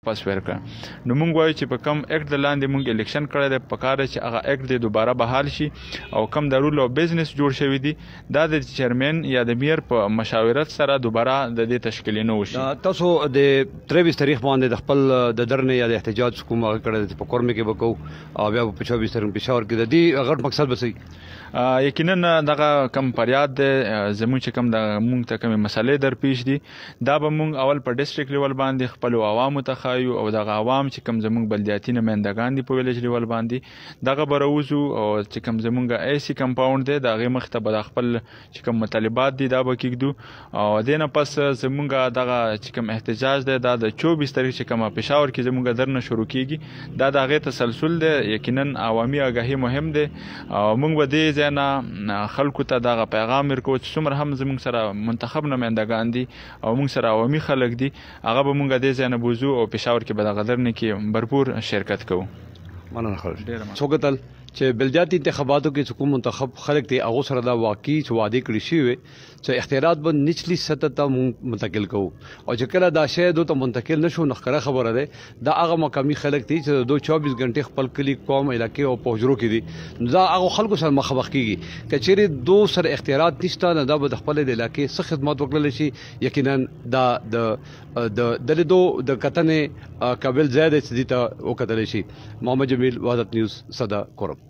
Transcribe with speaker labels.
Speaker 1: پاسویر کړه. نو موږ وایو چې په کم اکټ د لاندې موږ الیکشن کړی دی په کار چې هغه اکټ د دوباره بحال شي او کم د رول او بزنس جوړ شوی دی دا د چیرمن یا د میر په مشاورت سره دوباره د دې تشکیل نه وشي.
Speaker 2: تاسو د 23 تاریخ باندې د خپل د درنه یا د احتجاج کوم هغه کړی په کورمه کې وکاو او بیا په 24 تاریخ پېښور کې د دې غټ مقصد بسي
Speaker 1: یقینا دغه کم فریاد دی زموږ چې کم د مونږ ته کومې مسلې در پیښ دي دا به مونږ اول په ډیسټریکټ لیول باندې خپل عوامو ته ښایو او دغه عوام چې کم زموږ بلدیاتي نمایندګان دي په ویلیج لیول باندې دغه به راوځو او چې کم زموږ ایسي کمپاونډ دی د هغې مخې ته به د خپل چې کم مطالبات دي دا به کېږدو او دې نه پس زموږ دغه چې کم احتجاج دی دا د 24 تاریخ چې کومه پېښور کې زموږ درنه شروع کېږي دا د هغې تسلسل دی. یقینا عوامي آګاهي مهم دی او موږ به دې ځای نه خلکو ته دغه پیغام ورکوو چې څومره هم زموږ سره منتخب نمایندګان دي او موږ سره عوامي خلک دي هغه به موږ دې ځای نه بوځو او پېښور کې به دغه درنې کې بھرپور شرکت کوو.
Speaker 2: مننه خلک څو کتل چې بلدیاتي انتخاباتو کې کوم منتخب خلک دي هغه سره دا واقعي چې وعده کړی شوی چې اختیارات به نچلی سطح ته منتقل کوو او چې کله دا شی دوی ته منتقل نشو نخره خبره ده دا هغه مقامي خلک دي چې 24 غنټې خپل کلی قوم علاقې او پوجرو کې دي دا هغه خلکو سره مخامخ کیږي کچېری دو سره اختیارات نشته نه دا به خپل د علاقې څخه خدمات وکړل شي یقینا دا د دو د کتنې قابل زیاده چې دي ته وکړل شي. محمد جمیل وحدت نیوز صدا کورم.